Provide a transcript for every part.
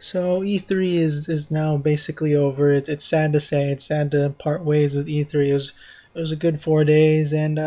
So E3 is now basically over. It's sad to say. It's sad to part ways with E3. It was a good 4 days, and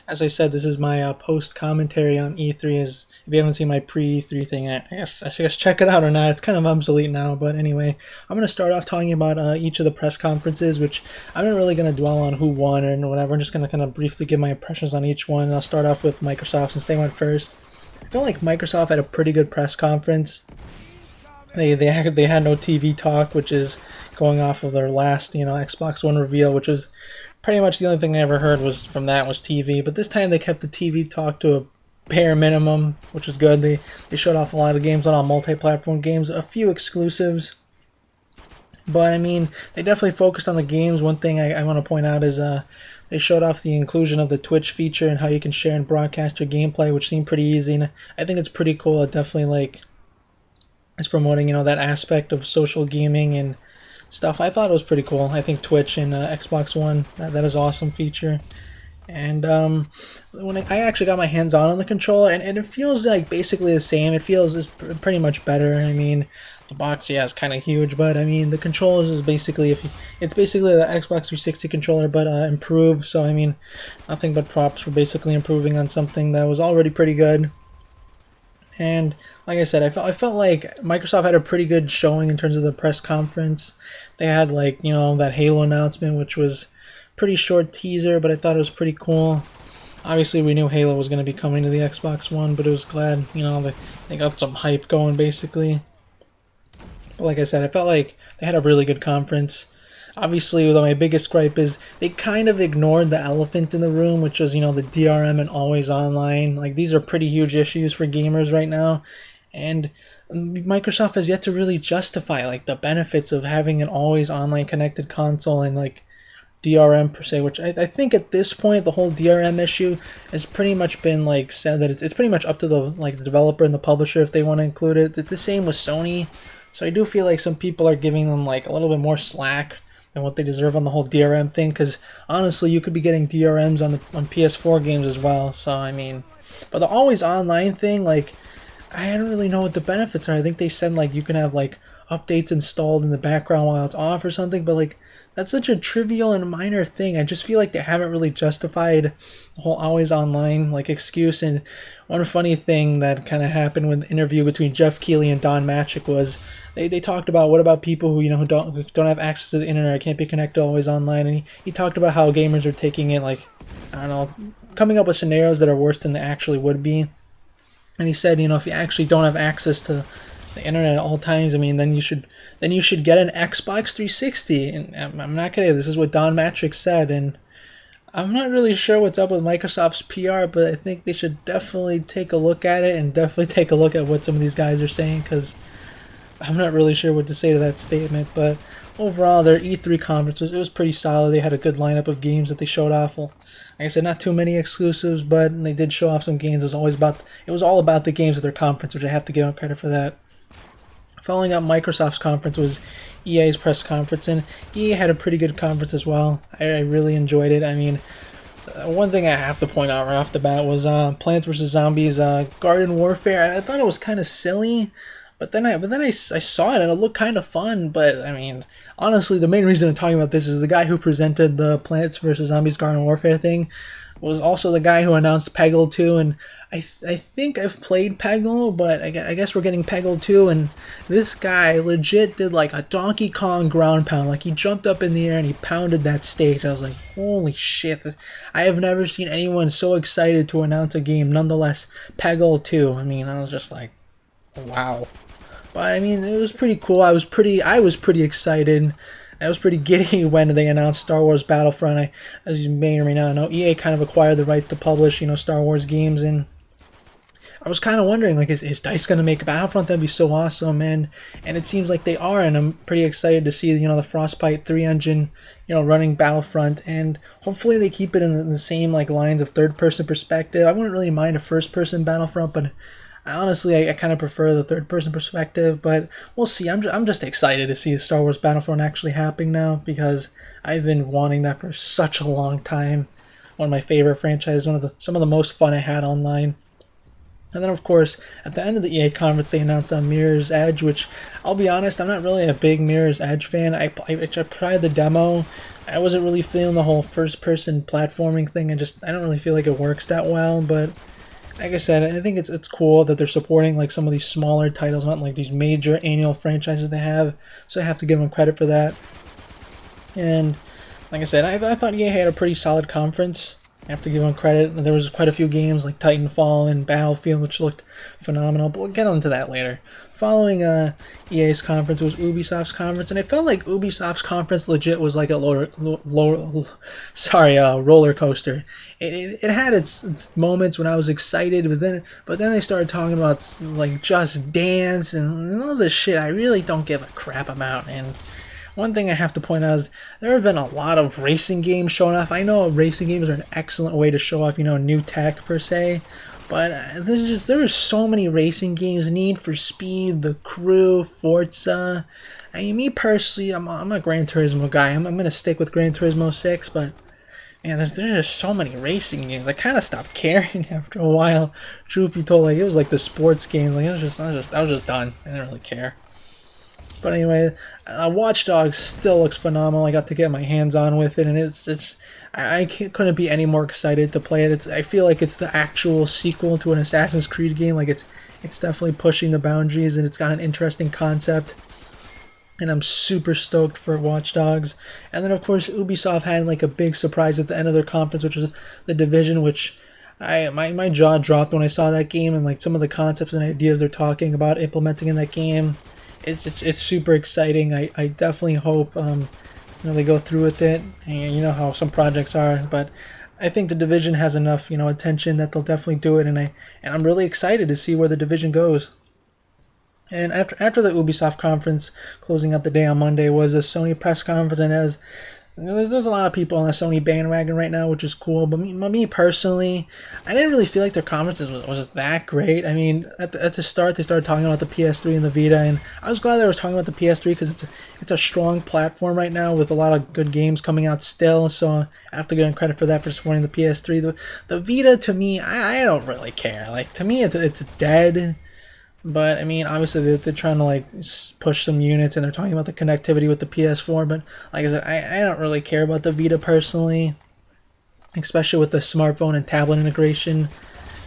as I said, this is my post commentary on E3. As if you haven't seen my pre E3 thing, I guess check it out or not. It's kind of obsolete now, but anyway, I'm gonna start off talking about each of the press conferences, which I'm not really gonna dwell on who won and whatever. I'm just gonna kind of briefly give my impressions on each one. I'll start off with Microsoft since they went first. I feel like Microsoft had a pretty good press conference. They had no TV talk, which is going off of their last Xbox One reveal, which was pretty much the only thing I ever heard was from that was TV. But this time they kept the TV talk to a bare minimum, which was good. They showed off a lot of games, a lot of multi-platform games, a few exclusives. But I mean, they definitely focused on the games. One thing I want to point out is they showed off the inclusion of the Twitch feature and how you can share and broadcast your gameplay, which seemed pretty easy. And I think it's pretty cool. It definitely is promoting that aspect of social gaming and stuff. I thought it was pretty cool. I think Twitch and Xbox One, that is an awesome feature. And when I actually got my hands on the controller, and it feels like basically the same. It feels is pretty much better. I mean, the box, yeah, is kind of huge, but I mean, the controllers is basically it's basically the Xbox 360 controller, but improved. So I mean, nothing but props for basically improving on something that was already pretty good. And like I said, I felt like Microsoft had a pretty good showing in terms of the press conference. They had that Halo announcement, which was pretty short teaser, but I thought it was pretty cool. Obviously, we knew Halo was going to be coming to the Xbox One, but it was glad they got some hype going basically. But like I said, I felt like they had a really good conference. Obviously, though, my biggest gripe is they kind of ignored the elephant in the room, which was, the DRM and always online. Like, these are pretty huge issues for gamers right now. And Microsoft has yet to really justify, the benefits of having an always online connected console and, DRM per se, which I think at this point, the whole DRM issue has pretty much been, said that it's pretty much up to the developer and the publisher if they want to include it. The same with Sony. So I do feel like some people are giving them, a little bit more slack and what they deserve on the whole DRM thing, because honestly, you could be getting DRMs on PS4 games as well. So I mean, but the always online thing, I don't really know what the benefits are. I think they said you can have updates installed in the background while it's off or something, but that's such a trivial and minor thing. I just feel like they haven't really justified the whole always online excuse. And one funny thing that kind of happened with the interview between Jeff Keighley and Don Matchick was they talked about what about people who don't have access to the internet, can't be connected always online, and he talked about how gamers are taking it I don't know, coming up with scenarios that are worse than they actually would be. And he said, if you actually don't have access to the internet at all times, I mean, then you should get an Xbox 360. And I'm not kidding. This is what Don Mattrick said, and I'm not really sure what's up with Microsoft's PR, but I think they should definitely take a look at it and definitely take a look at what some of these guys are saying, because I'm not really sure what to say to that statement. But overall, their E3 conference it was pretty solid. They had a good lineup of games that they showed off. Well, like I said, not too many exclusives, but they did show off some games. It was all about the games at their conference, which I have to give them credit for that. Following up Microsoft's conference was EA's press conference, and EA had a pretty good conference as well. I really enjoyed it. I mean, one thing I have to point out right off the bat was Plants vs Zombies Garden Warfare. I thought it was kind of silly, but then I saw it and it looked kind of fun. But I mean, honestly, the main reason I'm talking about this is the guy who presented the Plants vs Zombies Garden Warfare thing was also the guy who announced Peggle 2, and I think I've played Peggle, but I guess we're getting Peggle 2, and this guy legit did a Donkey Kong ground pound. He jumped up in the air and he pounded that stage. I was like, holy shit, I have never seen anyone so excited to announce a game, nonetheless, Peggle 2. I mean, I was just like, wow. But I mean, it was pretty cool. I was pretty excited. I was pretty giddy when they announced Star Wars Battlefront. As you may or may not know, EA kind of acquired the rights to publish, Star Wars games, and I was kind of wondering, is DICE going to make Battlefront? That'd be so awesome, and it seems like they are, and I'm pretty excited to see, the Frostbite 3 engine, running Battlefront, and hopefully they keep it in the same, lines of third-person perspective. I wouldn't really mind a first-person Battlefront, but honestly, I kind of prefer the third-person perspective, but we'll see. I'm just excited to see Star Wars Battlefront actually happening now, because I've been wanting that for such a long time. One of my favorite franchises, some of the most fun I had online. And then, of course, at the end of the EA conference, they announced Mirror's Edge, which, I'll be honest, I'm not really a big Mirror's Edge fan. I tried the demo. I wasn't really feeling the whole first-person platforming thing. I don't really feel like it works that well. But like I said, I think it's cool that they're supporting like some of these smaller titles, not like these major annual franchises they have. So I have to give them credit for that. And like I said, I thought EA had a pretty solid conference. I have to give them credit. There was quite a few games like Titanfall and Battlefield which looked phenomenal, but we'll get into that later. Following EA's conference was Ubisoft's conference, and it felt like Ubisoft's conference legit was like a roller coaster. It had its moments when I was excited, but then they started talking about like Just Dance and all this shit I really don't give a crap about. And one thing I have to point out is there have been a lot of racing games showing off. I know racing games are an excellent way to show off, new tech per se, but there are so many racing games: Need for Speed, The Crew, Forza. I mean, me personally, I'm a Gran Turismo guy. I'm gonna stick with Gran Turismo 6, but man, there's just so many racing games. I kind of stopped caring after a while. Truth be told, like it was like the sports games. Like I was just done. I didn't really care. But anyway, Watch Dogs still looks phenomenal. I got to get my hands on with it, and couldn't be any more excited to play it. I feel like it's the actual sequel to an Assassin's Creed game. Like it's definitely pushing the boundaries, and it's got an interesting concept. And I'm super stoked for Watch Dogs. And then of course Ubisoft had like a big surprise at the end of their conference, which was The Division, which my jaw dropped when I saw that game and like some of the concepts and ideas they're talking about implementing in that game. It's super exciting. I definitely hope they go through with it. And you know how some projects are, but I think The Division has enough attention that they'll definitely do it, and I'm really excited to see where The Division goes. And after the Ubisoft conference, closing out the day on Monday, was a Sony press conference, and there's a lot of people on the Sony bandwagon right now, which is cool. But me personally, I didn't really feel like their conferences was that great. I mean, at the start, they started talking about the PS3 and the Vita, and I was glad they were talking about the PS3 because it's a strong platform right now with a lot of good games coming out still. So I have to give them credit for that, for supporting the PS3. The Vita, to me, I don't really care. Like, to me, it's dead. But I mean, obviously they're trying to like push some units, and they're talking about the connectivity with the PS4. But like I said, I don't really care about the Vita personally, especially with the smartphone and tablet integration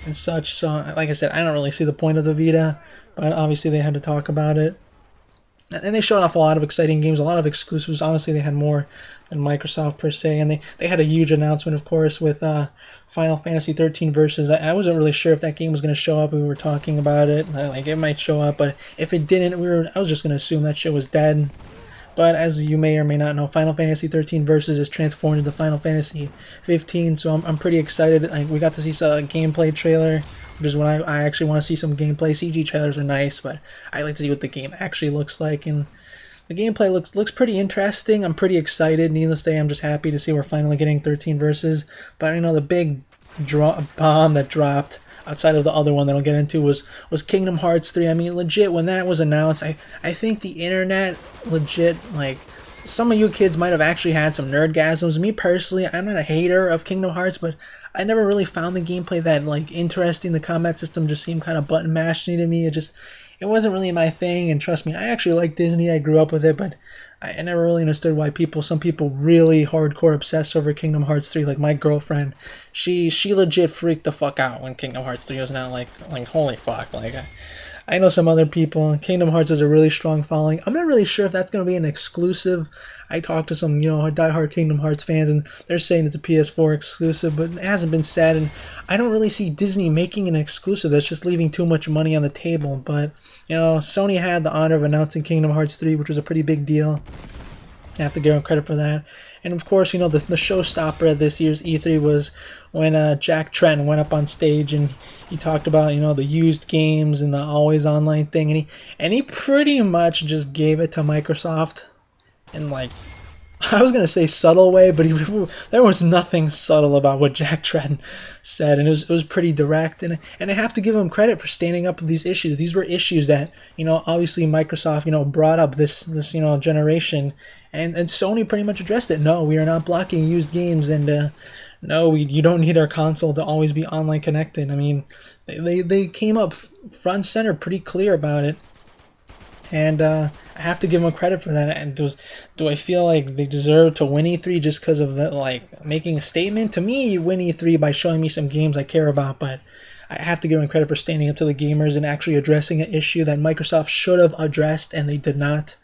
and such. So like I said, I don't really see the point of the Vita. But obviously they had to talk about it. And they showed off a lot of exciting games, a lot of exclusives. Honestly, they had more than Microsoft per se. And they had a huge announcement, of course, with Final Fantasy 13 Versus. I wasn't really sure if that game was going to show up. We were talking about it. Like, it might show up, but if it didn't, I was just going to assume that shit was dead. But as you may or may not know, Final Fantasy 13 Versus is transformed into Final Fantasy 15, so I'm pretty excited. We got to see a gameplay trailer, which is when I actually want to see some gameplay. CG trailers are nice, but I like to see what the game actually looks like, and the gameplay looks pretty interesting. I'm pretty excited. Needless to say, I'm just happy to see we're finally getting 13 Versus. But the big bomb that dropped outside of the other one that I'll get into was Kingdom Hearts 3. I mean, legit, when that was announced, I think the internet legit, like, some of you kids might have actually had some nerdgasms. Me personally, I'm not a hater of Kingdom Hearts, but I never really found the gameplay that like interesting. The combat system just seemed kind of button mashing to me. It wasn't really my thing, and trust me, I actually like Disney. I grew up with it, but I never really understood why some people really hardcore obsessed over Kingdom Hearts 3. Like my girlfriend, she legit freaked the fuck out when Kingdom Hearts 3 was not like holy fuck. Like I know some other people. Kingdom Hearts has a really strong following. I'm not really sure if that's going to be an exclusive. I talked to some, diehard Kingdom Hearts fans, and they're saying it's a PS4 exclusive, but it hasn't been said, and I don't really see Disney making an exclusive. That's just leaving too much money on the table. But, Sony had the honor of announcing Kingdom Hearts 3, which was a pretty big deal. I have to give them credit for that. And of course, the showstopper at this year's E3 was when Jack Tretton went up on stage and he talked about, the used games and the always online thing, and he pretty much just gave it to Microsoft in like, I was going to say subtle way, but there was nothing subtle about what Jack Tretton said, and it was pretty direct, and I have to give him credit for standing up to these issues. These were issues that, obviously Microsoft, brought up this generation, and Sony pretty much addressed it. No, we are not blocking used games, and no, you don't need our console to always be online connected. I mean, they came up front center pretty clear about it. And I have to give them credit for that. And do I feel like they deserve to win E3 just because of that, like making a statement? To me, you win E3 by showing me some games I care about, but I have to give them credit for standing up to the gamers and actually addressing an issue that Microsoft should have addressed and they did not.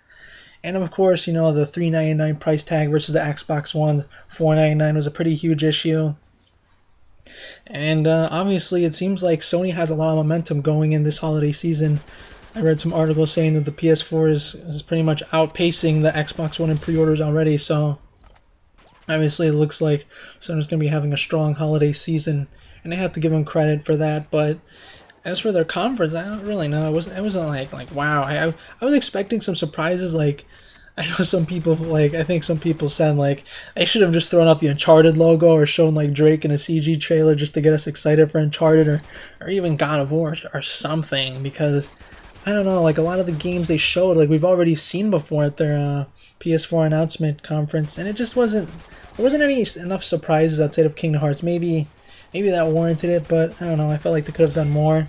And of course, the $399 price tag versus the Xbox One $499 was a pretty huge issue. And obviously, it seems like Sony has a lot of momentum going in this holiday season. I read some articles saying that the PS4 is pretty much outpacing the Xbox One in pre-orders already, so obviously it looks like Sony's going to be having a strong holiday season, and I have to give them credit for that. But as for their conference, I don't really know. It wasn't like wow. I was expecting some surprises. Like I know some people I think some people said like they should have just thrown out the Uncharted logo or shown like Drake in a CG trailer just to get us excited for Uncharted or even God of War or something, because I don't know, like a lot of the games they showed, like we've already seen before at their PS4 announcement conference, and it just there wasn't enough surprises outside of Kingdom Hearts. Maybe that warranted it, but I don't know. I felt like they could have done more.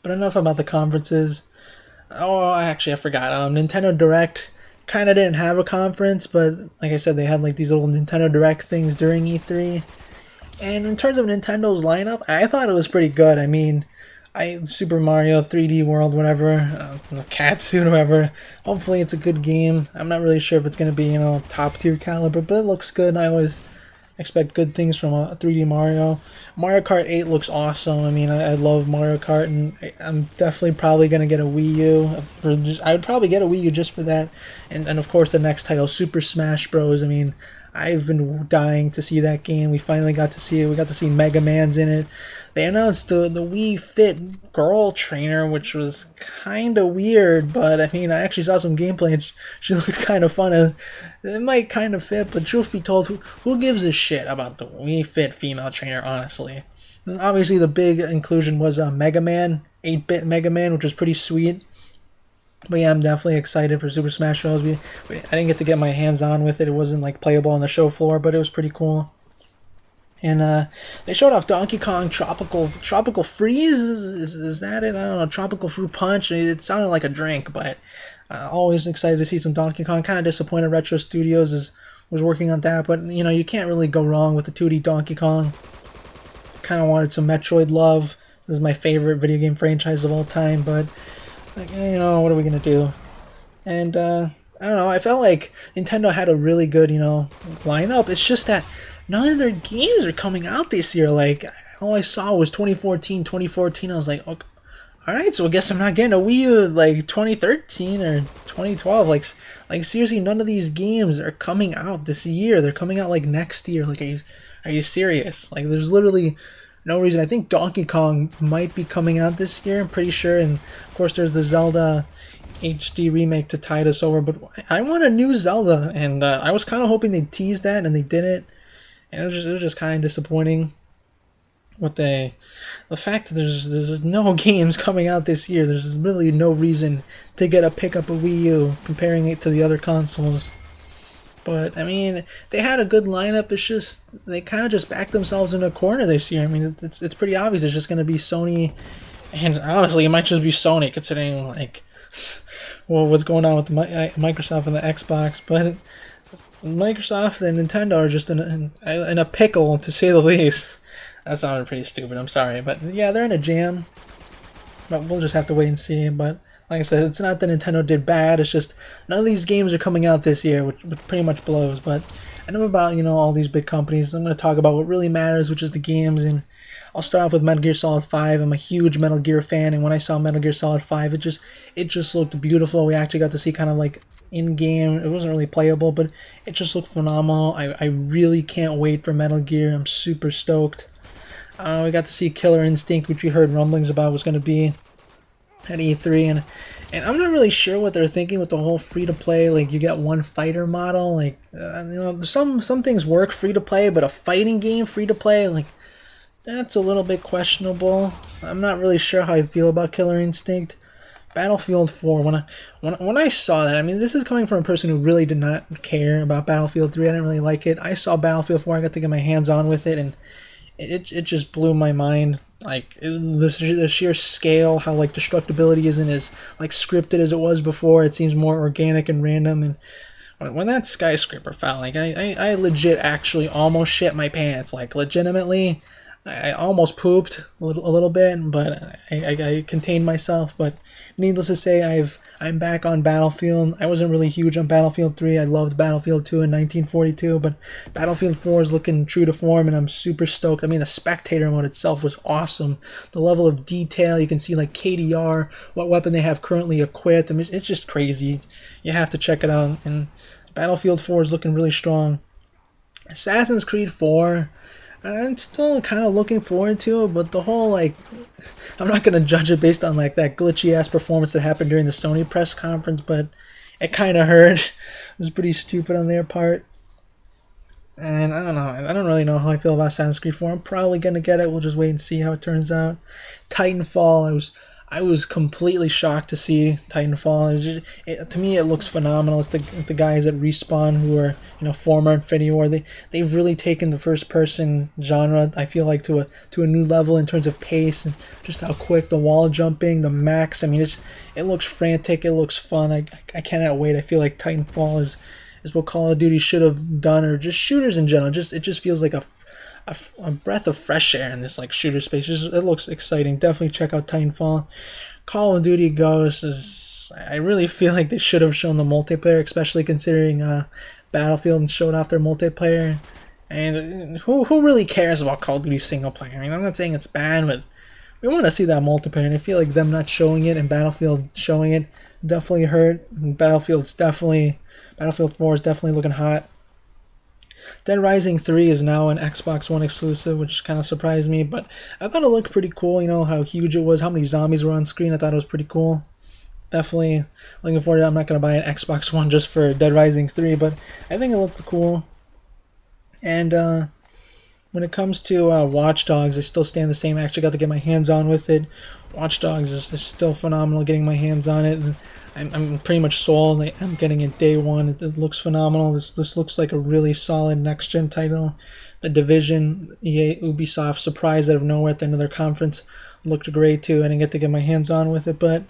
But enough about the conferences. Oh, actually, I forgot. Nintendo Direct kind of didn't have a conference, but like I said, they had like these little Nintendo Direct things during E3. And in terms of Nintendo's lineup, I thought it was pretty good. I mean, Super Mario 3D World, whatever, Cat Suit, whatever. Hopefully, it's a good game. I'm not really sure if it's going to be top tier caliber, but it looks good. I always expect good things from a 3D Mario. Mario Kart 8 looks awesome. I mean, I love Mario Kart, and I'm definitely probably going to get a Wii U. I would probably get a Wii U just for that. And of course, the next title, Super Smash Bros. I mean, I've been dying to see that game. We finally got to see it. We got to see Mega Man's in it. They announced the Wii Fit Girl Trainer, which was kind of weird, but I mean, I actually saw some gameplay and she looked kind of fun. It might kind of fit, but truth be told, who gives a shit about the Wii Fit female trainer, honestly? And obviously, the big inclusion was Mega Man, 8-bit Mega Man, which was pretty sweet. But yeah, I'm definitely excited for Super Smash Bros. I didn't get to get my hands on with it. It wasn't like playable on the show floor, but it was pretty cool. And they showed off Donkey Kong Tropical Freeze. Is that it? I don't know. Tropical Fruit Punch. It sounded like a drink, but always excited to see some Donkey Kong. Kind of disappointed Retro Studios was working on that, but you can't really go wrong with the 2D Donkey Kong. Kind of wanted some Metroid love. This is my favorite video game franchise of all time, but like, what are we gonna do? And I don't know. I felt like Nintendo had a really good lineup. It's just that none of their games are coming out this year. Like, all I saw was 2014. I was like, okay, alright, so I guess I'm not getting a Wii U like 2013 or 2012. Like seriously, none of these games are coming out this year. They're coming out like next year. Like, are you serious? Like, there's literally no reason. I think Donkey Kong might be coming out this year, I'm pretty sure. And of course, there's the Zelda HD remake to tide us over. But I want a new Zelda, and I was kind of hoping they'd tease that, and they didn't. And it was just kind of disappointing. The fact that there's no games coming out this year. There's really no reason to pick up a Wii U comparing it to the other consoles. But I mean, they had a good lineup. It's just they kind of just backed themselves in a corner this year. I mean, it's pretty obvious. It's just going to be Sony, and honestly, it might just be Sony considering like what's going on with Microsoft and the Xbox. But Microsoft and Nintendo are just in a pickle, to say the least. That sounded pretty stupid, I'm sorry. But yeah, they're in a jam. But we'll just have to wait and see. But like I said, it's not that Nintendo did bad. It's just none of these games are coming out this year, which pretty much blows. But I know about, all these big companies. I'm going to talk about what really matters, which is the games. And I'll start off with Metal Gear Solid 5. I'm a huge Metal Gear fan. And when I saw Metal Gear Solid 5, it just looked beautiful. We actually got to see kind of like in-game. It wasn't really playable, but it just looked phenomenal. I really can't wait for Metal Gear. I'm super stoked. We got to see Killer Instinct, which we heard rumblings about was going to be at E3, and I'm not really sure what they're thinking with the whole free-to-play, like you get one fighter model. Like, some things work free-to-play, but a fighting game free-to-play, like, that's a little bit questionable. I'm not really sure how I feel about Killer Instinct, Battlefield 4. When I saw that, I mean, this is coming from a person who really did not care about Battlefield 3. I didn't really like it. I saw Battlefield 4. I got to get my hands on with it, and it just blew my mind. Like the sheer scale, how like destructibility isn't as like scripted as it was before. It seems more organic and random. And when that skyscraper fell, like I legit actually almost shit my pants. Like legitimately, I almost pooped a little bit, but I contained myself. But needless to say, I'm back on Battlefield. I wasn't really huge on Battlefield 3. I loved Battlefield 2 in 1942, but Battlefield 4 is looking true to form, and I'm super stoked. I mean, the spectator mode itself was awesome. The level of detail, you can see like KDR, what weapon they have currently equipped. I mean, it's just crazy. You have to check it out, and Battlefield 4 is looking really strong. Assassin's Creed 4, I'm still kind of looking forward to it, but the whole, like, I'm not going to judge it based on, like, that glitchy-ass performance that happened during the Sony press conference, but it kind of hurt. It was pretty stupid on their part. And I don't know. I don't really know how I feel about Assassin's Creed 4. I'm probably going to get it. We'll just wait and see how it turns out. Titanfall, I was completely shocked to see Titanfall. To me, it looks phenomenal. It's the guys at Respawn who are former Infinity War. They've really taken the first person genre, I feel like, to a new level in terms of pace and just how quick the wall jumping, the max. I mean, it looks frantic. It looks fun. I cannot wait. I feel like Titanfall is what Call of Duty should have done, or just shooters in general. It just feels like a breath of fresh air in this like shooter space. It looks exciting. Definitely check out Titanfall. Call of Duty Ghosts I really feel like they should have shown the multiplayer, especially considering Battlefield and showed off their multiplayer. And who really cares about Call of Duty single player? I mean, I'm not saying it's bad, but we want to see that multiplayer, and I feel like them not showing it and Battlefield showing it definitely hurt. Battlefield 4 is definitely looking hot. Dead Rising 3 is now an Xbox One exclusive, which kind of surprised me, but I thought it looked pretty cool, how huge it was, how many zombies were on screen. I thought it was pretty cool. Definitely looking forward to it. I'm not going to buy an Xbox One just for Dead Rising 3, but I think it looked cool. And when it comes to Watch Dogs, I still stand the same. I actually got to get my hands on with it. Watch Dogs is still phenomenal, getting my hands on it. And I'm pretty much sold. I'm getting it day one. It looks phenomenal. This looks like a really solid next-gen title. The Division, EA, Ubisoft, surprised out of nowhere at the end of their conference. Looked great too. I didn't get to get my hands on with it, but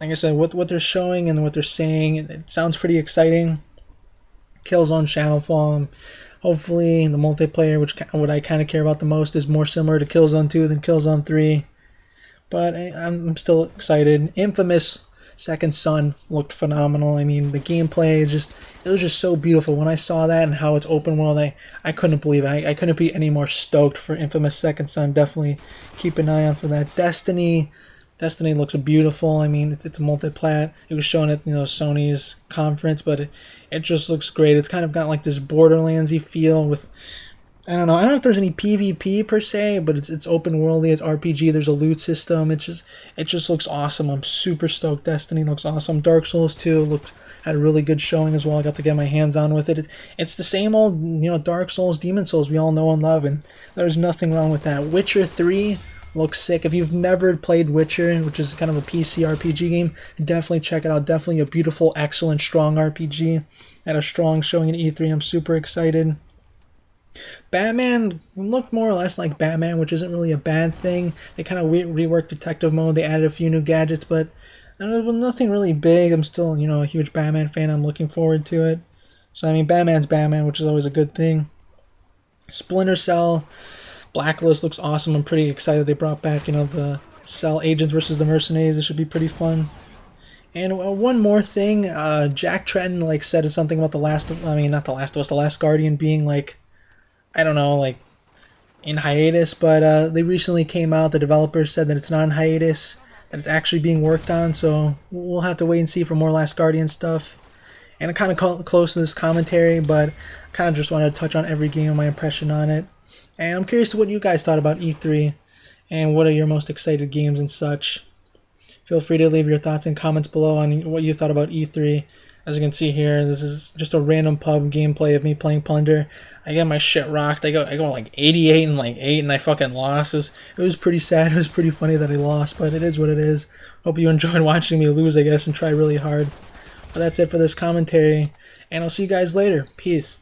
like I said, what they're showing and what they're saying, it sounds pretty exciting. Killzone Shadowfall. Hopefully the multiplayer, what I kind of care about the most, is more similar to Killzone 2 than Killzone 3. But I'm still excited. Infamous Second Son looked phenomenal. I mean, the gameplay, it was just so beautiful. When I saw that and how it's open world, I couldn't believe it. I couldn't be any more stoked for Infamous Second Son. Definitely keep an eye on for that. Destiny looks beautiful. I mean, it's multi-plat. It was shown at Sony's conference, but it just looks great. It's kind of got like this Borderlands-y feel with, I don't know if there's any PvP per se, but it's open worldly, it's RPG, there's a loot system. It just looks awesome. I'm super stoked. Destiny looks awesome. Dark Souls 2 had a really good showing as well. I got to get my hands on with it. It's the same old, Dark Souls, Demon Souls we all know and love, and there's nothing wrong with that. Witcher 3 looks sick. If you've never played Witcher, which is kind of a PC RPG game, definitely check it out. Definitely a beautiful, excellent, strong RPG. Had a strong showing at E3. I'm super excited. Batman looked more or less like Batman, which isn't really a bad thing. They kind of reworked detective mode. They added a few new gadgets, but nothing really big. I'm still, a huge Batman fan. I'm looking forward to it. So, I mean, Batman's Batman, which is always a good thing. Splinter Cell Blacklist looks awesome. I'm pretty excited they brought back, the Cell agents versus the mercenaries. It should be pretty fun. And one more thing, Jack Tretton said something about the Last Guardian being I don't know, in hiatus, but they recently came out. The developers said that it's not in hiatus, that it's actually being worked on, so we'll have to wait and see for more Last Guardian stuff. And I'm kind of close to this commentary, but I kind of just wanted to touch on every game and my impression on it. And I'm curious to what you guys thought about E3, and what are your most excited games and such. Feel free to leave your thoughts and comments below on what you thought about E3. As you can see here, this is just a random pub gameplay of me playing Plunder. I get my shit rocked. I go 88 and 8, and I fucking lost. It was pretty sad. It was pretty funny that I lost, but it is what it is. Hope you enjoyed watching me lose, I guess, and try really hard. But that's it for this commentary, and I'll see you guys later. Peace.